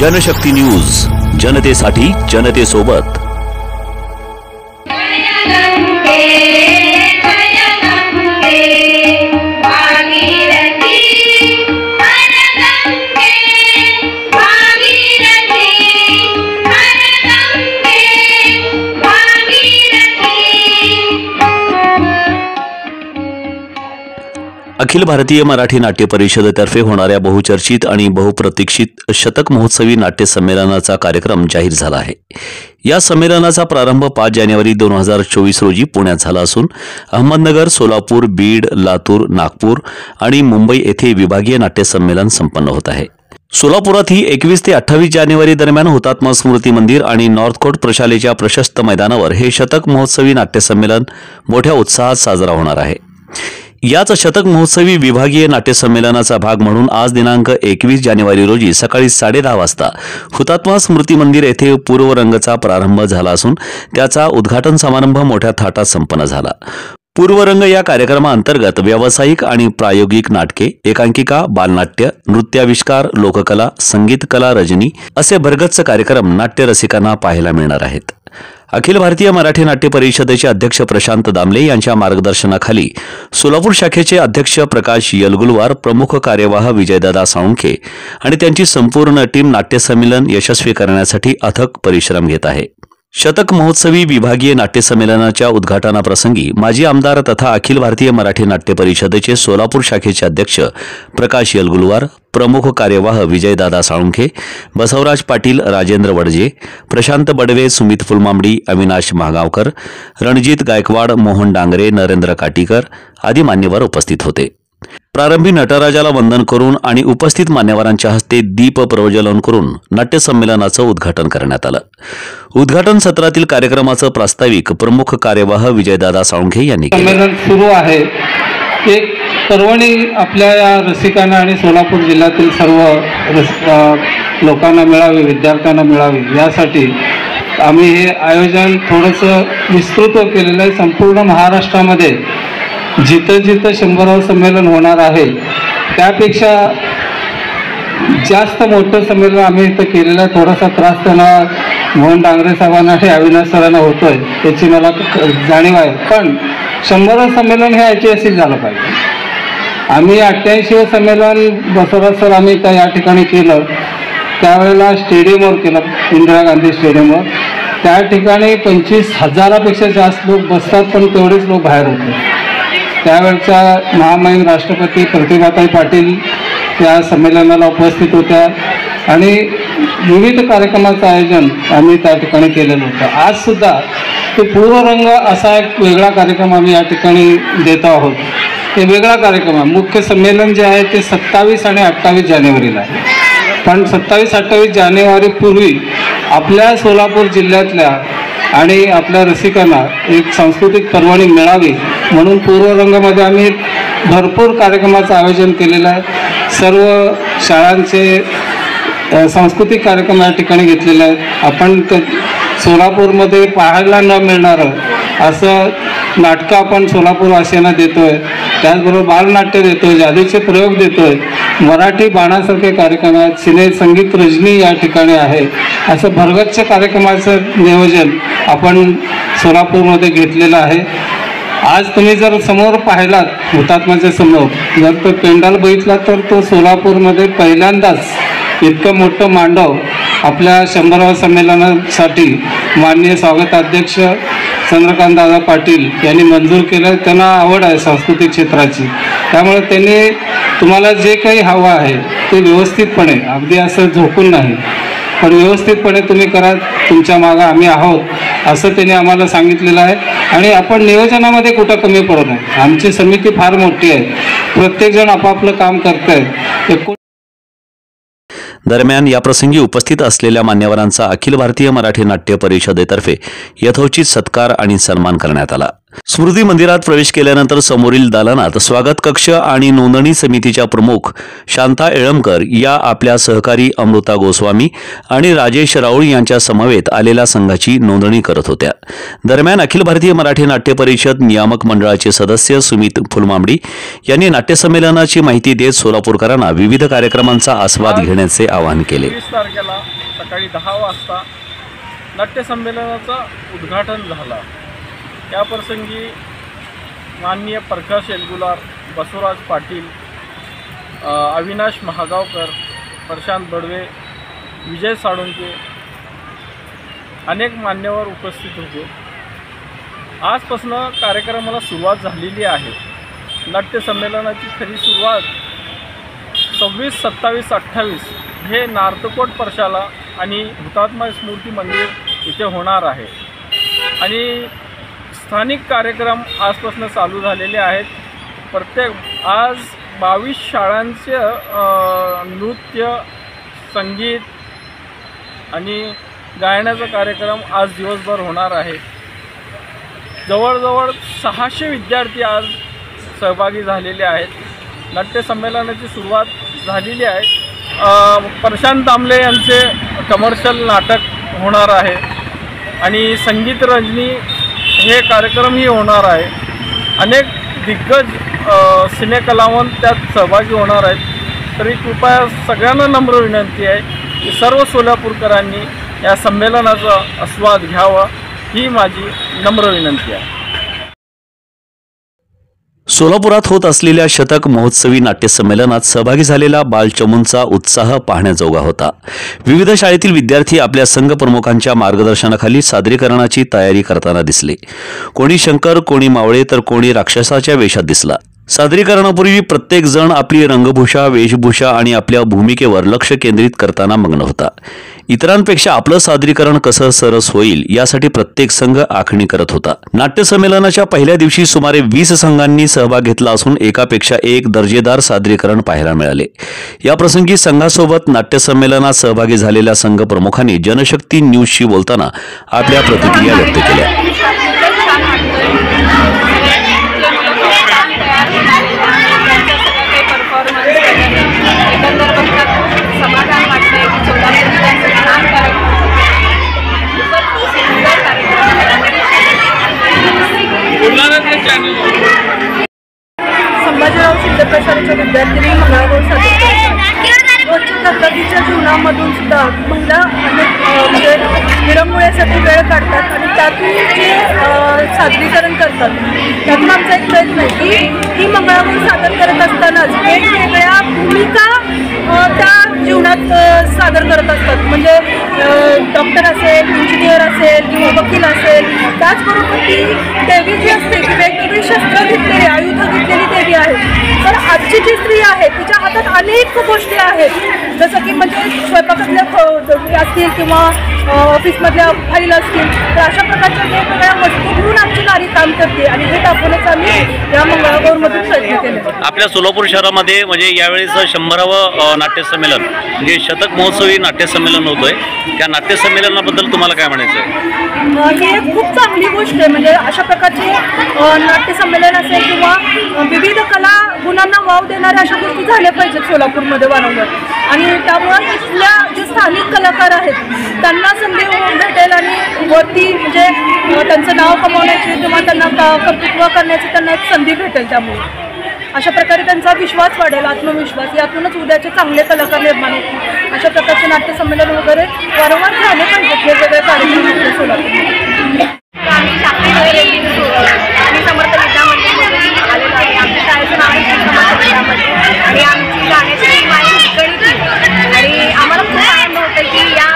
Janshakti news, जनतेसाठी जनतेसोबत। अखिल भारतीय मराठी नाट्य परिषदेतर्फे होणाऱ्या बहुचर्चित आणि बहुप्रतीक्षित शतक महोत्सवी नाट्य संमेलनाचा कार्यक्रम जाहीर झाला आहे। या संमेलनाचा प्रारंभ 5 जानेवारी 2024 रोजी पुण्यात झाला असून अहमदनगर, सोलापूर, बीड, लातूर, नागपूर आणि मुंबई येथे विभागीय नाट्य संमेलन संपन्न होत आहे। सोलापुरात ही 21 ते 28 जानेवारी दरम्यान हुतात्मा स्मृती मंदिर आणि नॉर्थ कोर्ट प्रशालेच्या प्रशस्त मैदानावर हे शतक महोत्सवी नाट्य संमेलन मोठ्या उत्साहात साजरा होणार आहे। याच शतक महोत्सवी विभागीय नाट्य संमेलनाचा भाग म्हणून आज दिनांक 21 जानेवारी रोजी सकाळी 10:30 वाजता हुतात्मा स्मृती मंदिर येथे पूर्वरंगचा प्रारंभ झाला असून त्याचा उद्घाटन समारंभ मोठ्या थाटात संपन्न झाला। पूर्वरंग या कार्यक्रमाअंतर्गत व्यावसायिक आणि प्रायोगिक नाटके, एकांकिका, बालनाट्य, नृत्याविष्कार, लोककला, संगीत कला रजनी असे भरगच्च कार्यक्रम नाट्य रसिकांना पाहायला मिळणार आहेत। अखिल भारतीय मराठी नाट्य परिषदेचे अध्यक्ष प्रशांत दामले यांच्या मार्गदर्शनाखाली सोलापूर शाखेचे अध्यक्ष प्रकाश यलगुलवार, प्रमुख कार्यवाह विजयदादा साळुंखे आणि त्यांची संपूर्ण टीम नाट्य संमेलन यशस्वी करण्यासाठी अथक परिश्रम घेत आहे। शतक महोत्सवी विभागीय नाट्य संमेलनाच्या उद्घाटनाप्रसंगी माजी आमदार तथा अखिल भारतीय मराठी नाट्य परिषदेचे सोलापूर शाखेचे अध्यक्ष प्रकाश यलगुलवार, प्रमुख कार्यवाह विजयदादा साळुंखे, बसवराज पाटील, राजेंद्र वडजे, प्रशांत बडवे, सुमित फुलमांबडी, अविनाश महागावकर, रणजित गायकवाड, मोहन डांगरे, नरेंद्र काटीकर आदी मान्यवर उपस्थित होते। प्रारंभी नटराजाला वंदन करून आणि उपस्थित मान्यवरांच्या हस्ते दीप प्रज्वलन करून नाट्य संमेलनाचं उद्घाटन करण्यात आलं। उद्घाटन सत्रातील कार्यक्रमाचं प्रास्ताविक प्रमुख कार्यवाह विजयदादा साळुंखे यांनी केलं। संमेलन सुरू आहे। एक पर्वणी आपल्या या रसिकांना आणि सोलापूर जिल्ह्यातील सर्व लोकांना मिळावी, विद्यार्थ्यांना मिळावी यासाठी आम्ही हे आयोजन थोडंसं विस्तृत केलेलं आहे। संपूर्ण महाराष्ट्रामध्ये जिथं जिथं 100वें संमेलन होणार आहे त्यापेक्षा जास्त मोठं संमेलन आम्ही इथं केलेलं आहे। थोडासा त्रास त्यांना मोहन डांगरे साहेबांना आणि अविनाश सरांना होतोय त्याची मला जाणीव आहे, पण 100वें संमेलन हे ऐतिहासिक झालं पाहिजे। आम्ही 88वें संमेलन बसवराज सर आम्ही या ठिकाणी केलं, त्यावेळेला स्टेडियमवर केलं, इंदिरा गांधी स्टेडियमवर। त्या ठिकाणी 25,000पेक्षा जास्त लोक बसतात, पण तेवढेच लोक बाहेर होते। त्यावेळच्या महामहिम राष्ट्रपती प्रतिभाताई पाटील त्या संमेलनाला उपस्थित होत्या आणि विविध कार्यक्रमाचं आयोजन आम्ही त्या ठिकाणी केलेलं होतं। आज सुद्धा तो पूर्वरंग असा एक वेगळा कार्यक्रम आम्ही या ठिकाणी देत आहोत। हे वेगळा कार्यक्रम आहे। मुख्य संमेलन जे आहे ते 27 आणि 28 जानेवारीला आहे, पण 27-28 जानेवारीपूर्वी आपल्या सोलापूर जिल्ह्यातल्या आणि आपल्या रसिकांना एक सांस्कृतिक पर्वणी मिळावी म्हणून पूर्वरंगामध्ये आम्ही भरपूर कार्यक्रमाचं आयोजन केलेलं आहे। सर्व शाळांचे सांस्कृतिक कार्यक्रम या ठिकाणी घेतलेले आहेत। आपण सोलापूरमध्ये पाहायला न मिळणारं असं नाटकं आपण सोलापूरवासियांना देतोय, त्याचबरोबर बालनाट्य देतोय, जादूचे प्रयोग देतोय, मराठी बाणासारखे कार्यक्रम आहेत, सिने संगीत रजनी या ठिकाणी आहे। असं भरगच्च कार्यक्रमाचं नियोजन आपण सोलापूरमध्ये घेतलेलं आहे। आज तुम्ही जर समोर पाहिलात हुतात्म्याच्या समोर जर तो पेंडाल बघितला तर तो सोलापूरमध्ये पहिल्यांदाच इतकं मोठं मांडव आपल्या 100वें संमेलनासाठी माननीय स्वागताध्यक्ष चंद्रकांत दादा पाटील यांनी मंजूर केलं। त्यांना आवड आहे सांस्कृतिक क्षेत्राची, त्यामुळे त्यांनी तुम्हाला जे काही हवं आहे ते व्यवस्थितपणे, अगदी असं झोकून नाही पण व्यवस्थितपणे तुम्ही करा, तुमच्या मागं आम्ही आहोत असं त्यांनी आम्हाला सांगितलेलं आहे। आणि आपण नियोजनामध्ये कुठं कमी पडत नाही। आमची समिती फार मोठी आहे, प्रत्येकजण आपापलं काम करत आहे। दरम्यान याप्रसंगी उपस्थित असलेल्या मान्यवरांचा अखिल भारतीय मराठी नाट्य परिषदेतर्फे यथोचित सत्कार आणि सन्मान करण्यात आला। स्मृती मंदिरात प्रवेश केल्यानंतर समोरील दालनात स्वागत कक्ष आणि नोंदणी समितीच्या प्रमुख शांता येळमकर या आपल्या सहकारी अमृता गोस्वामी आणि राजेश राऊळ यांच्या समवेत आलेल्या संघाची नोंदणी करत होत्या. दरम्यान अखिल भारतीय मराठी नाट्य परिषद नियामक मंडळाचे सदस्य सुमित फुलमांबडी यांनी नाट्यसंमेलनाची माहिती देत सोलापूरकरांना विविध कार्यक्रमांचा आस्वाद घेण्याचे आवाहन केले. 20 तारखेला सकाळी 10 वाजता नाट्यसंमेलनाचं उद्घाटन झालं. या प्रसंगी माननीय प्रकाश येलगुलार, बसवराज पाटील, अविनाश महागावकर, प्रशांत बडवे, विजय साळुंके अनेक मान्यवर उपस्थित होते. आजपासून कार्यक्रमाला सुरुवात झालेली आहे. नाट्यसंमेलनाची खरी सुरुवात 26, 27, 28 हे नार्तकोट परशाला आणि हुतात्मा स्मृती मंदिर इथे होणार आहे आणि स्थानिक कार्यक्रम आजपासून चालू झालेले आहेत. आज 22 शाळांचे नृत्य, संगीत आणि गायनाचा कार्यक्रम आज दिवसभर होणार आहे. जवळजवळ 600 विद्यार्थी आज सहभागी झालेले आहेत. नाट्यसंमेलनाची सुरुवात झालेली आहे. प्रशांत दामले यांचे कमर्शियल नाटक होणार आहे आणि संगीत रजनी हे कार्यक्रमही होणार आहे. अनेक दिग्गज सिनेकलावंत त्यात सहभागी होणार आहेत. तरी कृपया सगळ्यांना नम्र विनंती आहे की सर्व सोलापूरकरांनी या संमेलनाचा आस्वाद घ्यावा ही माझी नम्र विनंती आहे. सोलापुरात होत असलेल्या शतक महोत्सवी नाट्यसंमेलनात सहभागी झालेला बालचमूंचा उत्साह पाहण्याजोगा होता. विविध शाळेतील विद्यार्थी आपल्या संघ प्रमुखांच्या मार्गदर्शनाखाली सादरीकरणाची तयारी करताना दिसले. कोणी शंकर, कोणी मावळे तर कोणी राक्षसाच्या वेशात दिसला. सादरीकरणापूर्वी प्रत्येक जण आपली रंगभूषा, वेशभूषा आणि आपल्या भूमिकेवर लक्ष केंद्रित करताना मग्न होता. इतरांपेक्षा आपलं सादरीकरण कसं सरस होईल यासाठी प्रत्येक संघ आखणी करत होता. नाट्यसंमेलनाच्या पहिल्या दिवशी सुमारे 20 संघांनी सहभाग घेतला असून एकापेक्षा एक दर्जेदार सादरीकरण पाहायला मिळाले. या प्रसंगी संघासोबत नाट्यसंमेलनात सहभागी झालेल्या संघ प्रमुखांनी जनशक्ती न्यूजशी बोलताना आपल्या प्रतिक्रिया व्यक्त केल्या. संभाजीराव शिंदे प्रशालेच्या विद्यार्थिनी मंगळागौर सादर करतात. रोजच्या दगदगीच्या जीवनामधून सुद्धा महिला अनेक म्हणजे विरंगुळ्यासाठी वेळ काढतात आणि त्यातून जे सादरीकरण करतात त्यातून आमचा एक प्रयत्न आहे की ही मंगळागौर सादर करत असतानाच वेगवेगळ्या भूमिका त्या जीवनात सादर करत असतात. म्हणजे डॉक्टर असेल, इंजिनियर असेल किंवा वकील असेल. त्याचबरोबर ती देवी जी असते की वेगवेगळी शस्त्र घेतलेली, आयुध घेतलेली देवी आहे. तर आजची जी स्त्री आहे तिच्या हातात अनेक गोष्टी आहेत, जसं की म्हणजे स्वयंपाकातल्या असतील किंवा ऑफिसमधल्या फाईल असतील. तर अशा प्रकारच्या वेगवेगळ्या वस्तू घेऊन आमची नारी काम करते आणि हे दाखवण्याचा आम्ही या मंगळागौरमधून प्रयत्न केले. आपल्या सोलापूर शहरामध्ये म्हणजे यावेळेस 100वे नाट्यसंमेलन म्हणजे शतक महोत्सवी नाट्यसंमेलन होतोय. त्या नाट्यसंमेलनाबद्दल तुम्हाला काय म्हणायचं आहे? ही खूप चांगली गोष्ट आहे. म्हणजे अशा प्रकारचे नाट्यसंमेलन असेल किंवा विविध कला गुणांना वाव देणाऱ्या अशा गोष्टी झाल्या पाहिजेत सोलापूरमध्ये वारंवार. आणि त्यामुळे इथल्या जे स्थानिक कलाकार आहेत त्यांना संधी भेटेल आणि वरती म्हणजे त्यांचं नाव कमावण्याची किंवा त्यांना कर्तृत्व करण्याची त्यांना एक संधी भेटेल. त्यामुळे अशा प्रकारे त्यांचा विश्वास वाढेल, आत्मविश्वास. यातूनच उद्याचे चांगले कलाकार निर्माण होतील. अशा प्रकारचे नाट्यसंमेलन वगैरे वारंवार झाले पाहिजेत वेगवेगळे कार्यक्रम सोलापूर. आम्ही शास्त्री आणि समर्थ विद्यामंदिर आलेलो आहे. आमच्या शाळेचं नाव आहे समर्थ विद्यामंदिर आणि आमची गाण्याची टीम आहे हिकणीची. आणि आम्हाला खूप आनंद होतो की या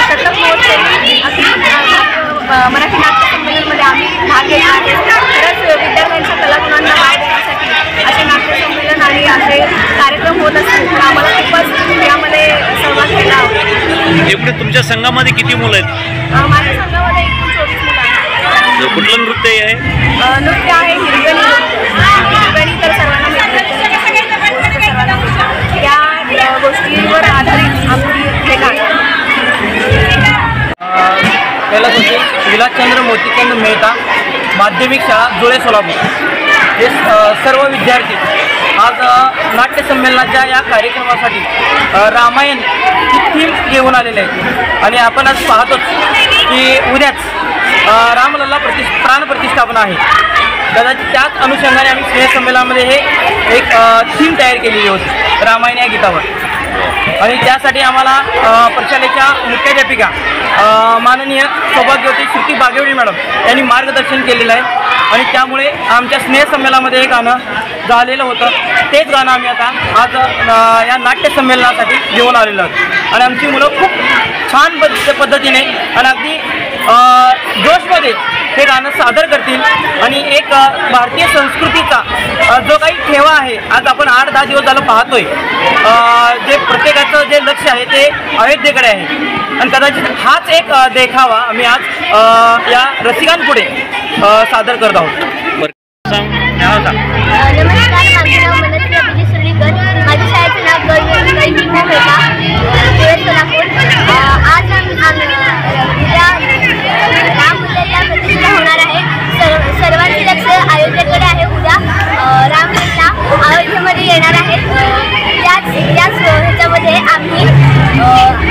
शतक महोत्सवी मराठी नाट्य संमेलनमध्ये आम्ही भाग घेतला आहे. खरंच विद्यार्थ्यांच्या कलागुणांना वाव देण्यासाठी असे नाट्यसंमेलन आणि असे कार्यक्रम होत असतील तर आम्हाला खूपच यामध्ये सहभाग घ्यायला आवडेल. एवढे तुमच्या संघामध्ये किती मुलं आहेत? माझ्या संघामध्ये एकूण 24 मुलं आहेत. कुठलं नृत्य आहे? नृत्य आहे हिरगणी तर सर्वांना मिळते. या गोष्टींवर आधारित आमची हे गाणं. पहिला विलासचंद्र मोतीचंद मेहता माध्यमिक शाळा जुळे सोलापूर हे सर्व विद्यार्थी आज नाट्यसंमेलनाच्या या कार्यक्रमासाठी रामायण ही थीम घेऊन आलेले आहेत आणि आपण आज पाहतोच की उद्याच रामलल्ला प्राणप्रतिष्ठापना आहे. कदाचित त्याच अनुषंगाने आम्ही स्नेहसंमेलनामध्ये हे एक थीम तयार केलेली होती रामायण या गीतावर आणि त्यासाठी आम्हाला प्रशालेच्या मुख्याध्यापिका माननीय सौभाग्यवती श्रुती बागेवडी मॅडम यांनी मार्गदर्शन केलेलं आहे आणि त्यामुळे आमच्या स्नेहसंमेलनामध्ये हे गाणं झालेलं होतं. तेच गाणं आम्ही आता आज या नाट्यसंमेलनासाठी घेऊन आलेलो आहोत आणि आमची मुलं खूप छान पद्धतीने आणि अगदी जोशमध्ये हे गाणं सादर करतील आणि एक भारतीय संस्कृतीचा जो काही ठेवा आहे आज आपण 8-10 दिवस झालं पाहतोय जे प्रत्येकाचं जे लक्ष आहे ते अयोध्येकडे आहे आणि कदाचित हाच एक देखावा आम्ही आज या रसिकांपुढे सादर करत आहोत. नमस्कार, माझे नाव मनस्वी अभिजित सुर्लीकर. माझ्या शाळेचं नाव गैवी मोमेका जुळे सोलापूर. आज उद्या रामलल्ला प्रतिष्ठा होणार आहे. सर्वांचे लक्ष अयोध्येकडे आहे. उद्या रामलल्ला अयोध्येमध्ये येणार आहे. त्याच ह्याच्यामध्ये आम्ही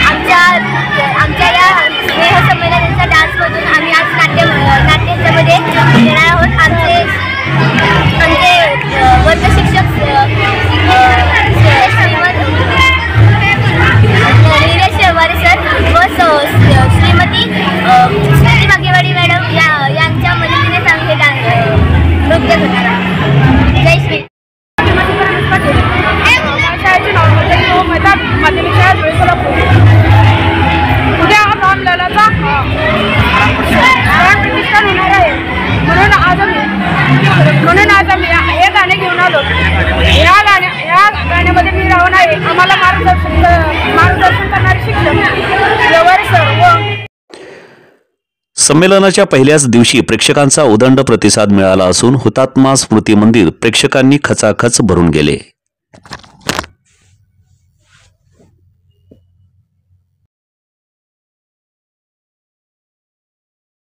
आमच्या या स्नेहसंमेलनाच्या डान्समधून आम्ही आज नाट्यामध्ये येणार आहोत. आमचे वर्गशिक्षक श्रीमंत नीरज शेवारे सर व श्रीमती श्रुती बागेवाडी मॅडम यांच्या मदतीने आम्ही हे नृत्य करणार आहोत. जय श्री. शाळेचे नाव माध्यमिक शाळा जुळे सोलापूर. उद्या रामलल्लाचा प्राणप्रतिष्ठा होणार आहे म्हणून आज आम्ही हे गाणे घेऊन आलो. या गाण्यामध्ये मी राहून आहे. आम्हाला मार्गदर्शन करणारे शिक्षक व्यवहार सर व संमेलनाच्या पहिल्याच दिवशी प्रेक्षकांचा उदंड प्रतिसाद मिळाला असून हुतात्मा स्मृती मंदिर प्रेक्षकांनी खचाखच भरून गेले.